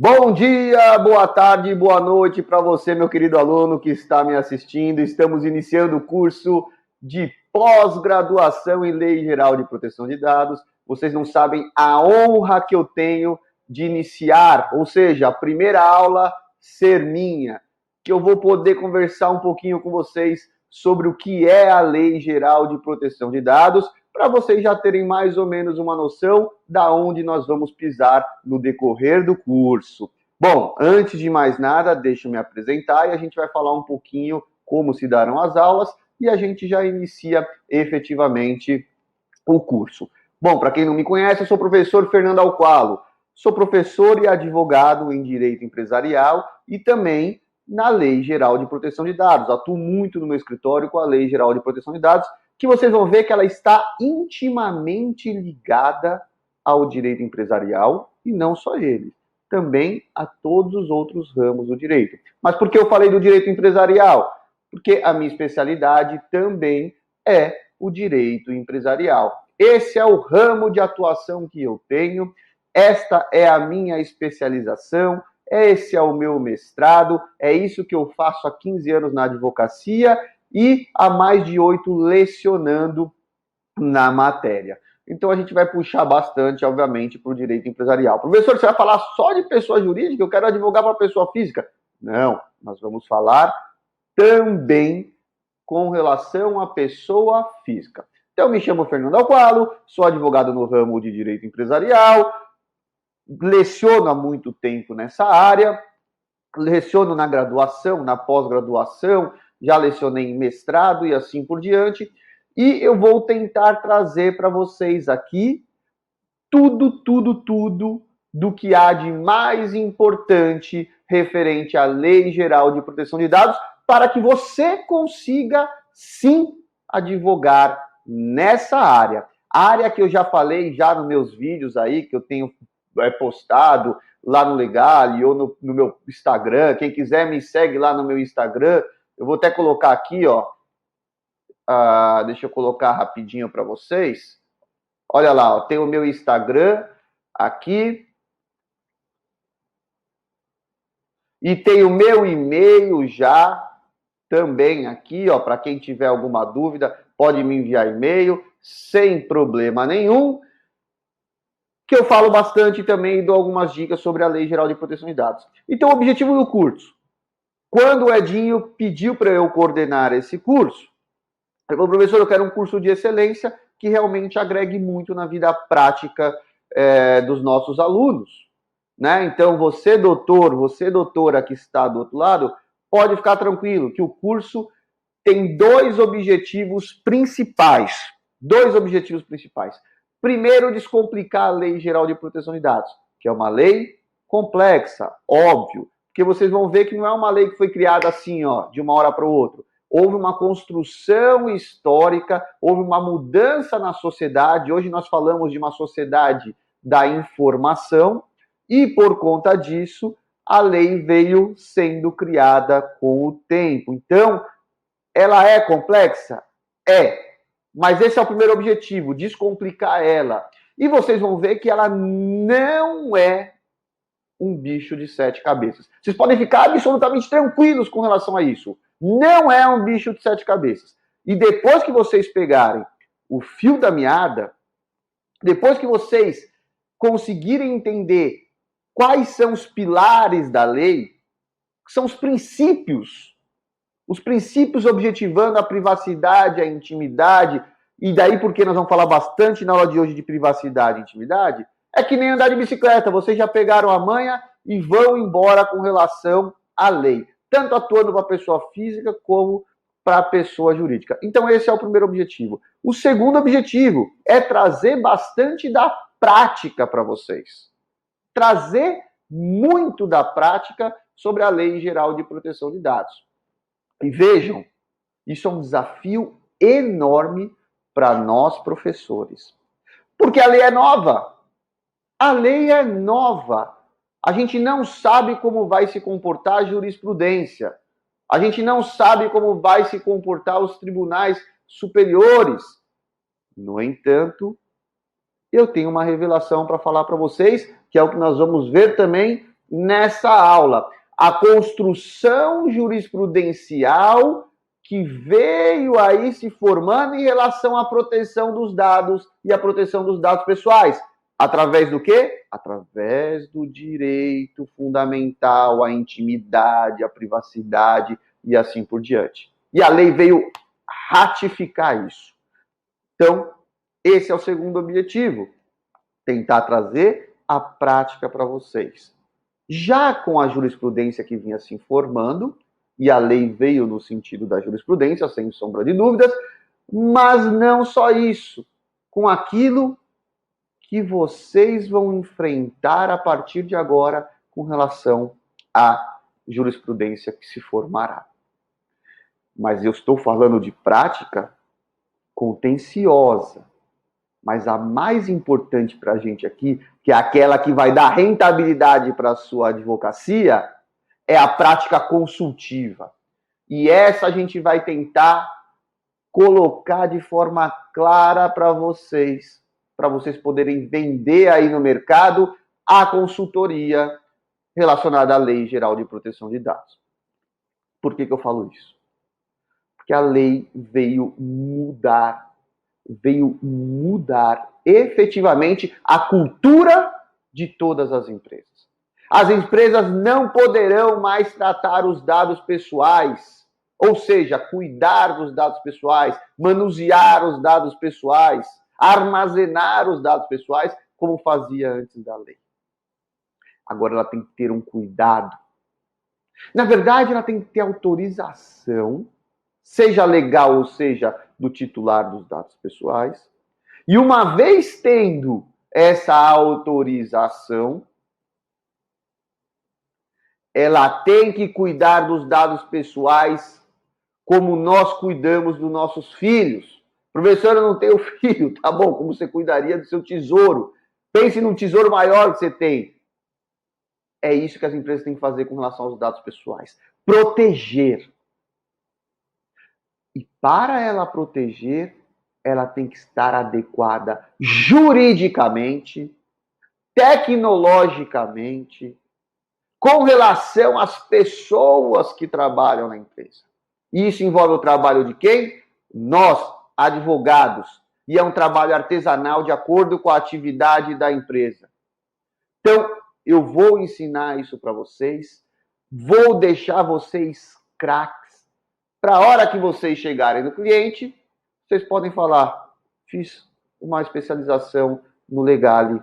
Bom dia, boa tarde, boa noite para você, meu querido aluno que está me assistindo. Estamos iniciando o curso de pós-graduação em Lei Geral de Proteção de Dados. Vocês não sabem a honra que eu tenho de iniciar, ou seja, a primeira aula ser minha, que eu vou poder conversar um pouquinho com vocês sobre o que é a Lei Geral de Proteção de Dados, para vocês já terem mais ou menos uma noção da onde nós vamos pisar no decorrer do curso. Bom, antes de mais nada, deixa eu me apresentar e a gente vai falar um pouquinho como se darão as aulas e a gente já inicia efetivamente o curso. Bom, para quem não me conhece, eu sou o professor Fernando Alqualo. Sou professor e advogado em Direito Empresarial e também na Lei Geral de Proteção de Dados. Atuo muito no meu escritório com a Lei Geral de Proteção de Dados, que vocês vão ver que ela está intimamente ligada ao direito empresarial e não só ele, também a todos os outros ramos do direito. Mas por que eu falei do direito empresarial? Porque a minha especialidade também é o direito empresarial. Esse é o ramo de atuação que eu tenho, esta é a minha especialização, esse é o meu mestrado, é isso que eu faço há 15 anos na advocacia e há mais de 8 lecionando na matéria. Então a gente vai puxar bastante, obviamente, para o direito empresarial. Professor, você vai falar só de pessoa jurídica? Eu quero advogar para pessoa física? Não, nós vamos falar também com relação à pessoa física. Então, eu me chamo Fernando Alqualo, sou advogado no ramo de direito empresarial, leciono há muito tempo nessa área, leciono na graduação, na pós-graduação, já lecionei em mestrado e assim por diante, e eu vou tentar trazer para vocês aqui tudo do que há de mais importante referente à Lei Geral de Proteção de Dados, para que você consiga, sim, advogar nessa área. Área que eu já falei já nos meus vídeos aí, que eu tenho postado lá no Legale ou no meu Instagram. Quem quiser me segue lá no meu Instagram. Eu vou até colocar aqui, ó. Deixa eu colocar rapidinho para vocês. Olha lá, ó, tem o meu Instagram aqui. E tem o meu e-mail já também aqui, ó, para quem tiver alguma dúvida, pode me enviar e-mail sem problema nenhum. Que eu falo bastante também e dou algumas dicas sobre a Lei Geral de Proteção de Dados. Então, o objetivo do curso. Quando o Edinho pediu para eu coordenar esse curso, ele falou, professor, eu quero um curso de excelência que realmente agregue muito na vida prática dos nossos alunos. Né? Então, você, doutor, você, doutora que está do outro lado, pode ficar tranquilo que o curso tem dois objetivos principais. Primeiro, descomplicar a Lei Geral de Proteção de Dados, que é uma lei complexa, óbvio, porque vocês vão ver que não é uma lei que foi criada assim, ó, de uma hora para outra. Houve uma construção histórica, houve uma mudança na sociedade. Hoje nós falamos de uma sociedade da informação e, por conta disso, a lei veio sendo criada com o tempo. Então, ela é complexa? É. Mas esse é o primeiro objetivo, descomplicar ela. E vocês vão ver que ela não é um bicho de 7 cabeças. Vocês podem ficar absolutamente tranquilos com relação a isso. Não é um bicho de 7 cabeças. E depois que vocês pegarem o fio da meada, depois que vocês conseguirem entender quais são os pilares da lei, que são os princípios objetivando a privacidade, a intimidade, e daí porque nós vamos falar bastante na aula de hoje de privacidade e intimidade, é que nem andar de bicicleta, vocês já pegaram a manha e vão embora com relação à lei, tanto atuando para a pessoa física como para a pessoa jurídica. Então esse é o primeiro objetivo. O segundo objetivo é trazer bastante da prática para vocês. Trazer muito da prática sobre a Lei Geral de Proteção de Dados. E vejam, isso é um desafio enorme para nós professores. Porque a lei é nova. A lei é nova. A gente não sabe como vai se comportar a jurisprudência. A gente não sabe como vai se comportar os tribunais superiores. No entanto, eu tenho uma revelação para falar para vocês, que é o que nós vamos ver também nessa aula. A construção jurisprudencial que veio aí se formando em relação à proteção dos dados e à proteção dos dados pessoais. Através do quê? Através do direito fundamental à intimidade, à privacidade e assim por diante. E a lei veio ratificar isso. Então, esse é o segundo objetivo. Tentar trazer a prática para vocês. Já com a jurisprudência que vinha se formando, e a lei veio no sentido da jurisprudência, sem sombra de dúvidas, mas não só isso. Com aquilo que vocês vão enfrentar a partir de agora com relação à jurisprudência que se formará. Mas eu estou falando de prática contenciosa. Mas a mais importante para a gente aqui, que é aquela que vai dar rentabilidade para a sua advocacia, é a prática consultiva. E essa a gente vai tentar colocar de forma clara para vocês poderem vender aí no mercado a consultoria relacionada à Lei Geral de Proteção de Dados. Por que eu falo isso? Porque a lei veio mudar efetivamente a cultura de todas as empresas. As empresas não poderão mais tratar os dados pessoais, ou seja, cuidar dos dados pessoais, manusear os dados pessoais, armazenar os dados pessoais, como fazia antes da lei. Agora ela tem que ter um cuidado. Na verdade, ela tem que ter autorização, seja legal ou seja do titular dos dados pessoais. E uma vez tendo essa autorização, ela tem que cuidar dos dados pessoais como nós cuidamos dos nossos filhos. Professor, eu não tenho filho, tá bom? Como você cuidaria do seu tesouro? Pense num tesouro maior que você tem. É isso que as empresas têm que fazer com relação aos dados pessoais. Proteger. E para ela proteger, ela tem que estar adequada juridicamente, tecnologicamente, com relação às pessoas que trabalham na empresa. Isso envolve o trabalho de quem? Nós, advogados. E é um trabalho artesanal de acordo com a atividade da empresa. Então, eu vou ensinar isso para vocês, vou deixar vocês craques, para a hora que vocês chegarem no cliente, vocês podem falar, fiz uma especialização no Legale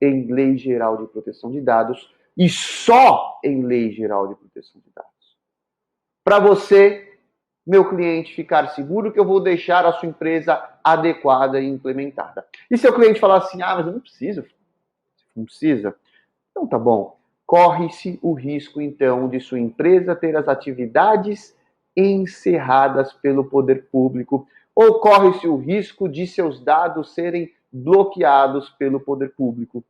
em Lei Geral de Proteção de Dados e só em Lei Geral de Proteção de Dados. Para você, meu cliente, ficar seguro que eu vou deixar a sua empresa adequada e implementada. E se o cliente falar assim, mas eu não preciso, não precisa? Então tá bom. Corre-se o risco, então, de sua empresa ter as atividades encerradas pelo poder público ou corre-se o risco de seus dados serem bloqueados pelo poder público.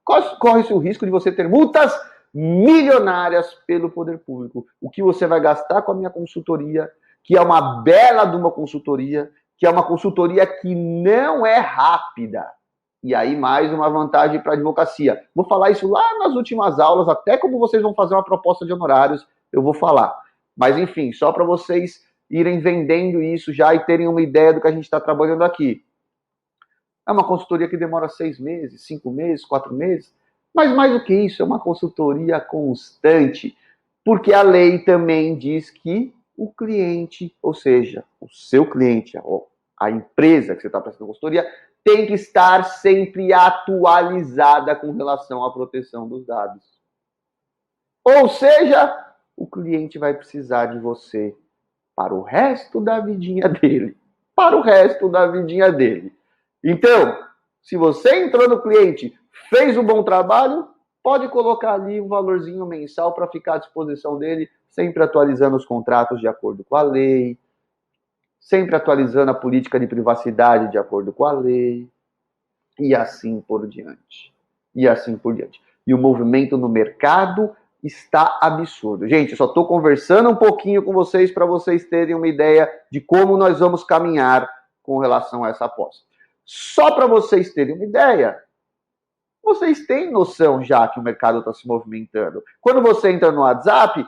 Corre-se o risco de você ter multas milionárias pelo poder público. O que você vai gastar com a minha consultoria, que é uma bela de uma consultoria, que é uma consultoria que não é rápida. E aí, mais uma vantagem para a advocacia. Vou falar isso lá nas últimas aulas, até como vocês vão fazer uma proposta de honorários, eu vou falar. Mas, enfim, só para vocês irem vendendo isso já e terem uma ideia do que a gente está trabalhando aqui. É uma consultoria que demora 6 meses, 5 meses, 4 meses. Mas mais do que isso, é uma consultoria constante. Porque a lei também diz que o cliente, ou seja, o seu cliente, a empresa que você está prestando consultoria, tem que estar sempre atualizada com relação à proteção dos dados. Ou seja, o cliente vai precisar de você para o resto da vidinha dele. Para o resto da vidinha dele. Então, se você entrou no cliente, fez um bom trabalho, pode colocar ali um valorzinho mensal para ficar à disposição dele, sempre atualizando os contratos de acordo com a lei, sempre atualizando a política de privacidade de acordo com a lei, e assim por diante. E assim por diante. E o movimento no mercado está absurdo. Gente, eu só estou conversando um pouquinho com vocês para vocês terem uma ideia de como nós vamos caminhar com relação a essa aposta. Só para vocês terem uma ideia, vocês têm noção já que o mercado está se movimentando. Quando você entra no WhatsApp,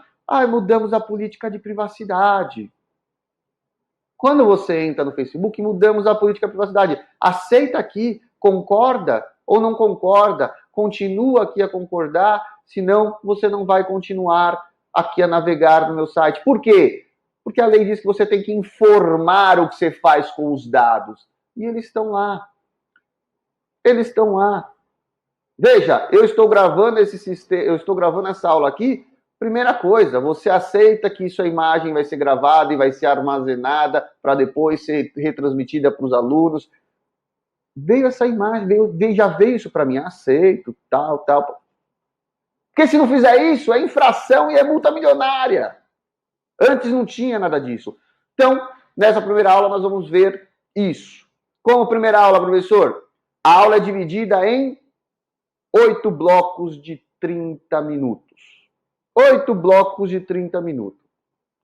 mudamos a política de privacidade. Quando você entra no Facebook, mudamos a política de privacidade. Aceita aqui, concorda ou não concorda, continua aqui a concordar, senão você não vai continuar aqui a navegar no meu site. Por quê? Porque a lei diz que você tem que informar o que você faz com os dados. E eles estão lá. Eles estão lá. Veja, eu estou gravando essa aula aqui. Primeira coisa, você aceita que a imagem vai ser gravada e vai ser armazenada para depois ser retransmitida para os alunos? Veio essa imagem, já veio isso para mim, aceito, tal. Porque se não fizer isso, é infração e é multa milionária. Antes não tinha nada disso. Então, nessa primeira aula nós vamos ver isso. Como primeira aula, professor? A aula é dividida em 8 blocos de 30 minutos. 8 blocos de 30 minutos.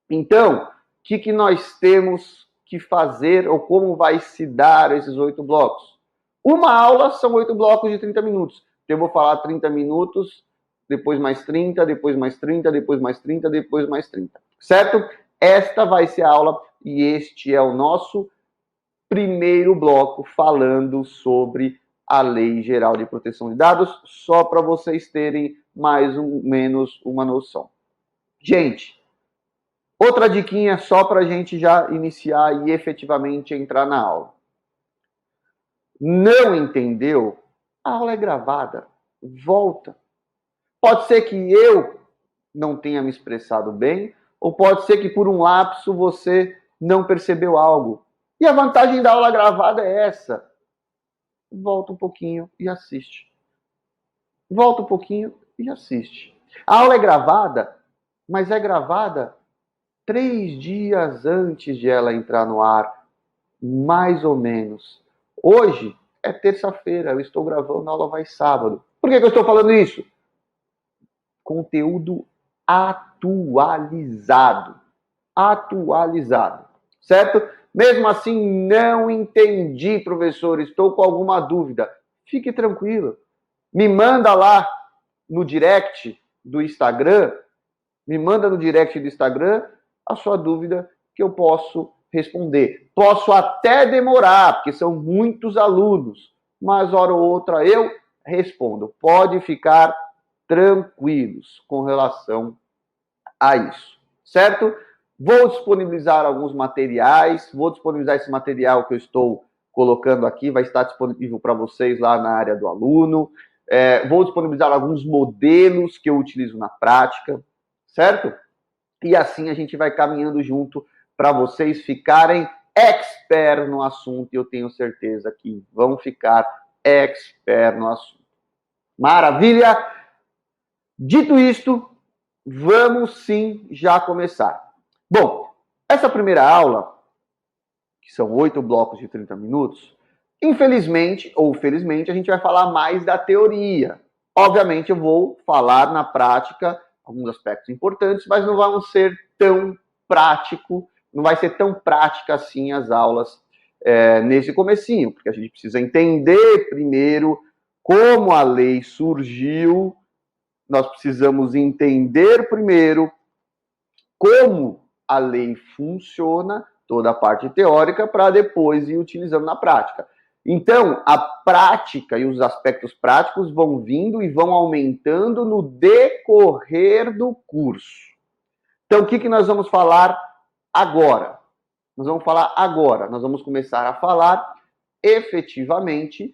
Então, o que nós temos que fazer ou como vai se dar esses 8 blocos? Uma aula são 8 blocos de 30 minutos. Eu vou falar 30 minutos, depois mais 30, depois mais 30, depois mais 30, depois mais 30. Certo? Esta vai ser a aula e este é o nosso primeiro bloco falando sobre a Lei Geral de Proteção de Dados, só para vocês terem mais ou menos uma noção. Gente, outra diquinha só para a gente já iniciar e efetivamente entrar na aula. Não entendeu? A aula é gravada. Volta. Pode ser que eu não tenha me expressado bem, ou pode ser que por um lapso você não percebeu algo. E a vantagem da aula gravada é essa. Volta um pouquinho e assiste. Volta um pouquinho e assiste. A aula é gravada, mas é gravada 3 dias antes de ela entrar no ar, mais ou menos. Hoje é terça-feira, eu estou gravando, a aula vai sábado. Por que eu estou falando isso? Conteúdo atualizado. Atualizado. Certo? Mesmo assim, não entendi, professor, estou com alguma dúvida. Fique tranquilo. Me manda lá no direct do Instagram, a sua dúvida que eu posso responder. Posso até demorar, porque são muitos alunos, mas hora ou outra eu respondo. Pode ficar tranquilos com relação a isso, certo? Vou disponibilizar alguns materiais, vou disponibilizar esse material que eu estou colocando aqui, vai estar disponível para vocês lá na área do aluno. Vou disponibilizar alguns modelos que eu utilizo na prática, certo? E assim a gente vai caminhando junto para vocês ficarem expert no assunto, e eu tenho certeza que vão ficar expert no assunto. Maravilha! Dito isto, vamos sim já começar. Bom, essa primeira aula, que são 8 blocos de 30 minutos, infelizmente ou felizmente, a gente vai falar mais da teoria. Obviamente, eu vou falar na prática alguns aspectos importantes, mas não vão ser tão prático, não vai ser tão prática assim as aulas nesse comecinho, porque a gente precisa entender primeiro como a lei surgiu, nós precisamos entender primeiro como a lei funciona, toda a parte teórica, para depois ir utilizando na prática. Então, a prática e os aspectos práticos vão vindo e vão aumentando no decorrer do curso. Então, o que nós vamos falar agora? Nós vamos começar a falar efetivamente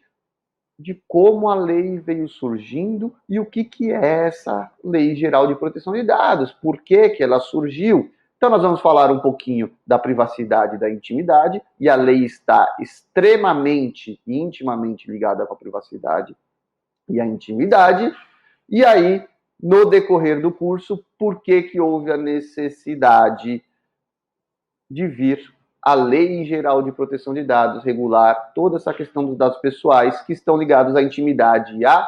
de como a lei veio surgindo e o que é essa Lei Geral de Proteção de Dados, por que ela surgiu. Então, nós vamos falar um pouquinho da privacidade e da intimidade, e a lei está extremamente e intimamente ligada com a privacidade e a intimidade. E aí, no decorrer do curso, por que houve a necessidade de vir a Lei Geral de Proteção de Dados regular toda essa questão dos dados pessoais que estão ligados à intimidade e à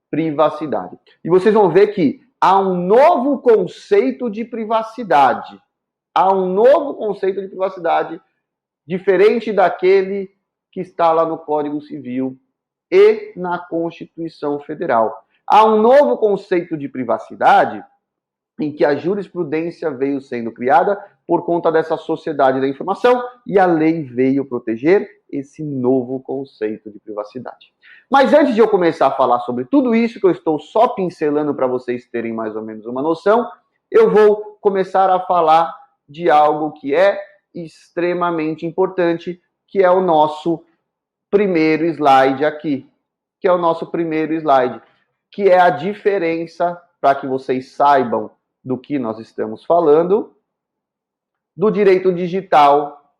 privacidade. E vocês vão ver que há um novo conceito de privacidade. Há um novo conceito de privacidade diferente daquele que está lá no Código Civil e na Constituição Federal. Há um novo conceito de privacidade em que a jurisprudência veio sendo criada por conta dessa sociedade da informação e a lei veio proteger esse novo conceito de privacidade. Mas antes de eu começar a falar sobre tudo isso, que eu estou só pincelando para vocês terem mais ou menos uma noção, eu vou começar a falar de algo que é extremamente importante, que é o nosso primeiro slide aqui, que é o nosso primeiro slide, que é a diferença, para que vocês saibam do que nós estamos falando, do direito digital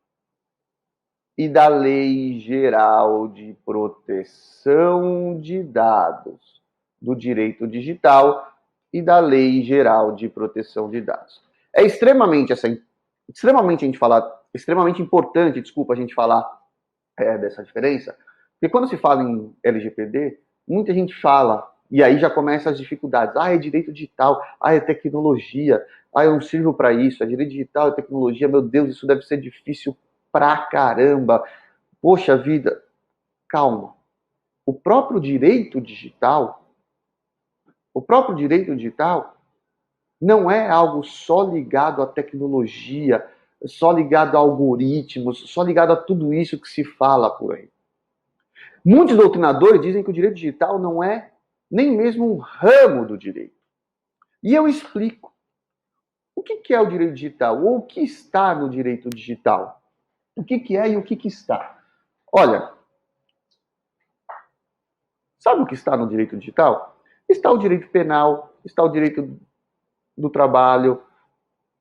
e da Lei Geral de Proteção de Dados. Do direito digital e da Lei Geral de Proteção de Dados. É extremamente importante, a gente falar dessa diferença, porque quando se fala em LGPD, muita gente fala, e aí já começam as dificuldades. É direito digital, é tecnologia, eu não sirvo para isso, é direito digital, é tecnologia, meu Deus, isso deve ser difícil pra caramba. Poxa vida, calma. O próprio direito digital não é algo só ligado à tecnologia, só ligado a algoritmos, só ligado a tudo isso que se fala por aí. Muitos doutrinadores dizem que o direito digital não é nem mesmo um ramo do direito. E eu explico. O que é o direito digital? Ou o que está no direito digital? O que é e o que está? Olha, sabe o que está no direito digital? Está o direito penal, está o direito do trabalho,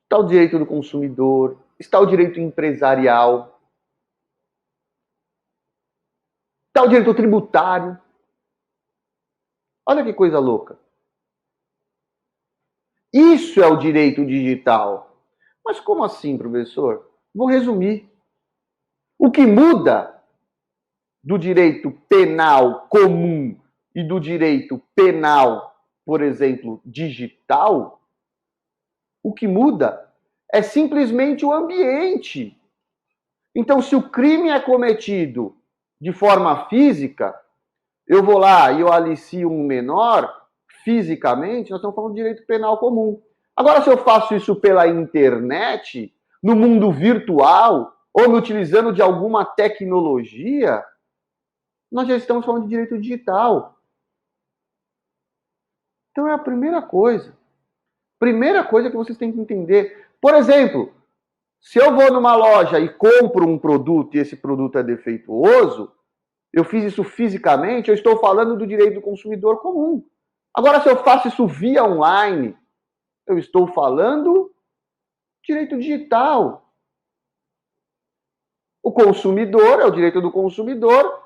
está o direito do consumidor, está o direito empresarial, está o direito tributário. Olha que coisa louca. Isso é o direito digital. Mas como assim, professor? Vou resumir. O que muda do direito penal comum e do direito penal, por exemplo, digital, o que muda é simplesmente o ambiente. Então, se o crime é cometido de forma física, eu vou lá e eu alicio um menor fisicamente, nós estamos falando de direito penal comum. Agora, se eu faço isso pela internet, no mundo virtual, ou me utilizando de alguma tecnologia, nós já estamos falando de direito digital. Então é a primeira coisa. Primeira coisa que vocês têm que entender. Por exemplo, se eu vou numa loja e compro um produto e esse produto é defeituoso, eu fiz isso fisicamente, eu estou falando do direito do consumidor comum. Agora, se eu faço isso via online, eu estou falando direito digital. O consumidor é o direito do consumidor,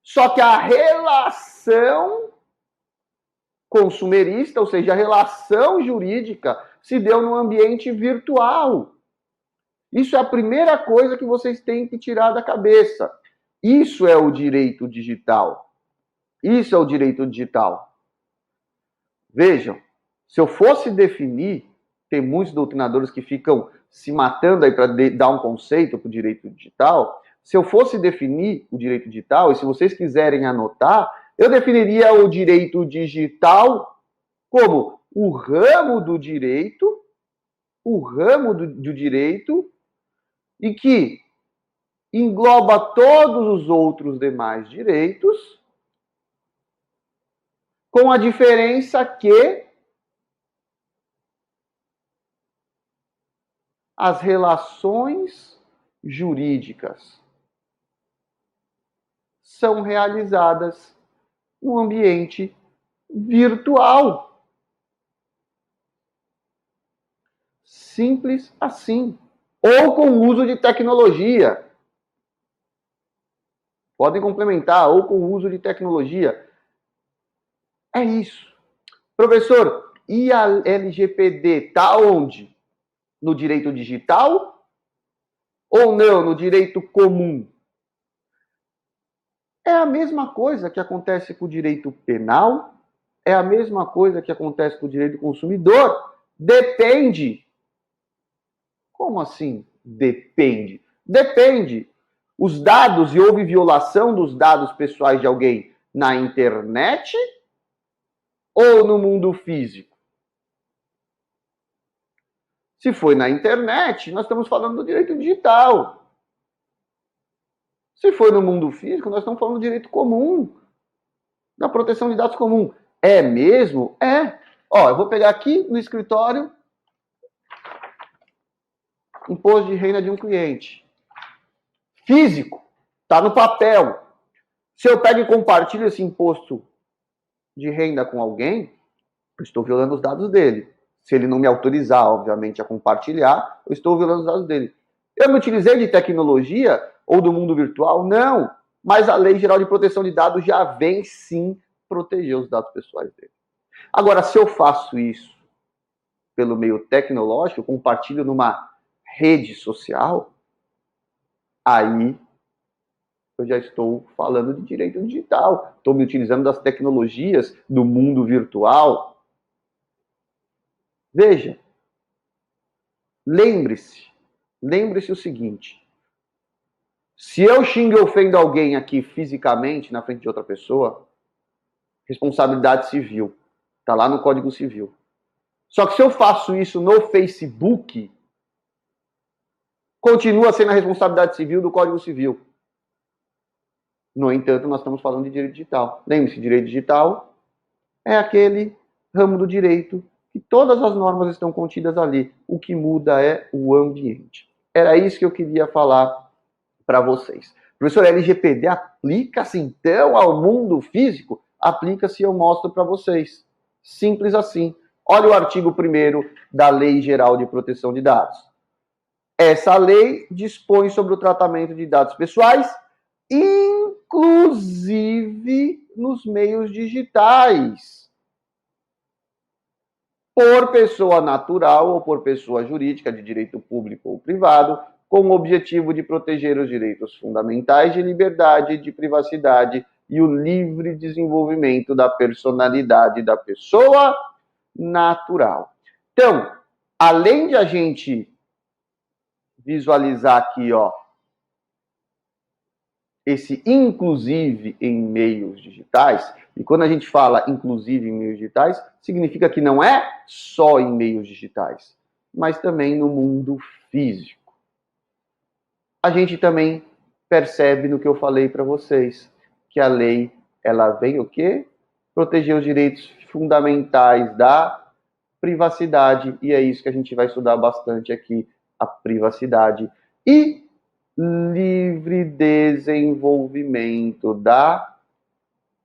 só que a relação consumerista, ou seja, a relação jurídica, se deu no ambiente virtual. Isso é a primeira coisa que vocês têm que tirar da cabeça. Isso é o direito digital. Isso é o direito digital. Vejam, se eu fosse definir, tem muitos doutrinadores que ficam se matando aí para dar um conceito para o direito digital. Se eu fosse definir o direito digital, e se vocês quiserem anotar, eu definiria o direito digital como o ramo do direito, e que engloba todos os outros demais direitos, com a diferença que as relações jurídicas são realizadas no ambiente virtual. Simples assim. Ou com o uso de tecnologia. Podem complementar, ou com o uso de tecnologia. É isso. Professor, e a LGPD está onde? No direito digital? Ou não, no direito comum? É a mesma coisa que acontece com o direito penal, é a mesma coisa que acontece com o direito do consumidor. Depende. Como assim? Depende. Depende. Os dados, e houve violação dos dados pessoais de alguém, na internet ou no mundo físico? Se foi na internet, nós estamos falando do direito digital. Se foi no mundo físico, nós estamos falando do direito comum, da proteção de dados comum. É mesmo? É. Ó, eu vou pegar aqui no escritório imposto de renda de um cliente. Físico, está no papel. Se eu pego e compartilho esse imposto de renda com alguém, eu estou violando os dados dele. Se ele não me autorizar, obviamente, a compartilhar, eu estou violando os dados dele. Eu me utilizei de tecnologia ou do mundo virtual? Não. Mas a Lei Geral de Proteção de Dados já vem, sim, proteger os dados pessoais dele. Agora, se eu faço isso pelo meio tecnológico, eu compartilho numa rede social, aí eu já estou falando de direito digital. Estou me utilizando das tecnologias do mundo virtual. Veja, lembre-se o seguinte: se eu xingo e ofendo alguém aqui fisicamente na frente de outra pessoa, responsabilidade civil, está lá no Código Civil. Só que se eu faço isso no Facebook, continua sendo a responsabilidade civil do Código Civil. No entanto, nós estamos falando de direito digital. Lembre-se, direito digital é aquele ramo do direito que todas as normas estão contidas ali. O que muda é o ambiente. Era isso que eu queria falar para vocês. Professor, LGPD aplica-se então ao mundo físico? Aplica-se, eu mostro para vocês. Simples assim. Olha o artigo 1º da Lei Geral de Proteção de Dados. Essa lei dispõe sobre o tratamento de dados pessoais, inclusive nos meios digitais, por pessoa natural ou por pessoa jurídica de direito público ou privado, com o objetivo de proteger os direitos fundamentais de liberdade, de privacidade e o livre desenvolvimento da personalidade da pessoa natural. Então, além de a gente visualizar aqui, ó, esse inclusive em meios digitais, e quando a gente fala inclusive em meios digitais, significa que não é só em meios digitais, mas também no mundo físico. A gente também percebe no que eu falei para vocês, que a lei, ela vem o quê? Proteger os direitos fundamentais da privacidade, e é isso que a gente vai estudar bastante aqui, a privacidade e livre desenvolvimento da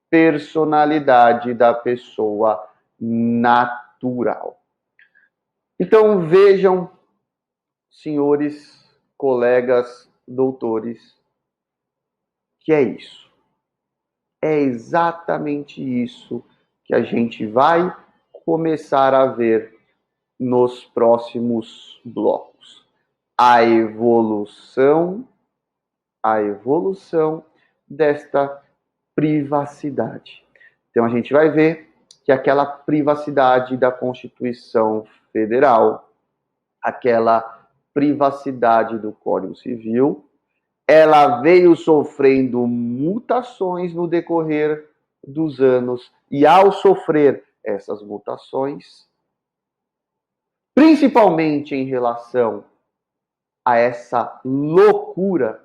personalidade da pessoa natural. Então vejam, senhores, colegas, doutores, que é isso. É exatamente isso que a gente vai começar a ver nos próximos blocos. A evolução desta privacidade. Então a gente vai ver que aquela privacidade da Constituição Federal, aquela privacidade do Código Civil, ela veio sofrendo mutações no decorrer dos anos, e ao sofrer essas mutações, principalmente em relação a essa loucura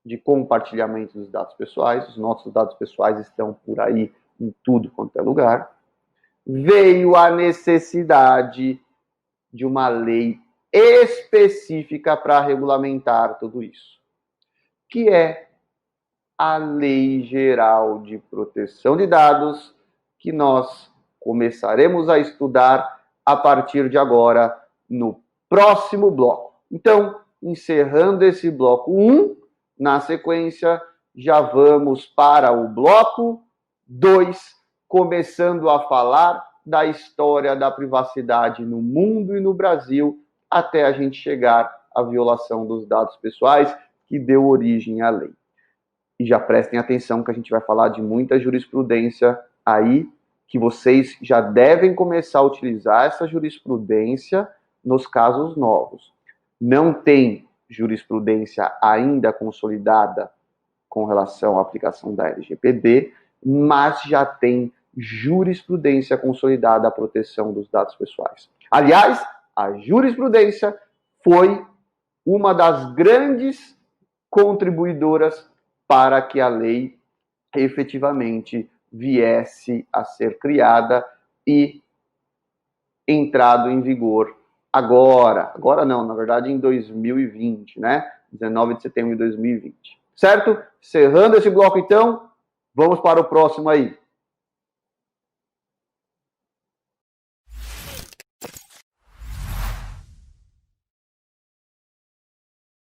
de compartilhamento dos dados pessoais, os nossos dados pessoais estão por aí em tudo quanto é lugar, veio a necessidade de uma lei específica para regulamentar tudo isso, que é a Lei Geral de Proteção de Dados, que nós começaremos a estudar a partir de agora no próximo bloco. Então, encerrando esse bloco 1, na sequência, já vamos para o bloco 2, começando a falar da história da privacidade no mundo e no Brasil, até a gente chegar à violação dos dados pessoais, que deu origem à lei. E já prestem atenção que a gente vai falar de muita jurisprudência aí, que vocês já devem começar a utilizar essa jurisprudência nos casos novos. Não tem jurisprudência ainda consolidada com relação à aplicação da LGPD, mas já tem jurisprudência consolidada à proteção dos dados pessoais. Aliás, a jurisprudência foi uma das grandes contribuidoras para que a lei efetivamente viesse a ser criada e entrado em vigor agora não, na verdade em 2020, né? 19 de setembro de 2020. Certo? Encerrando esse bloco então, vamos para o próximo aí.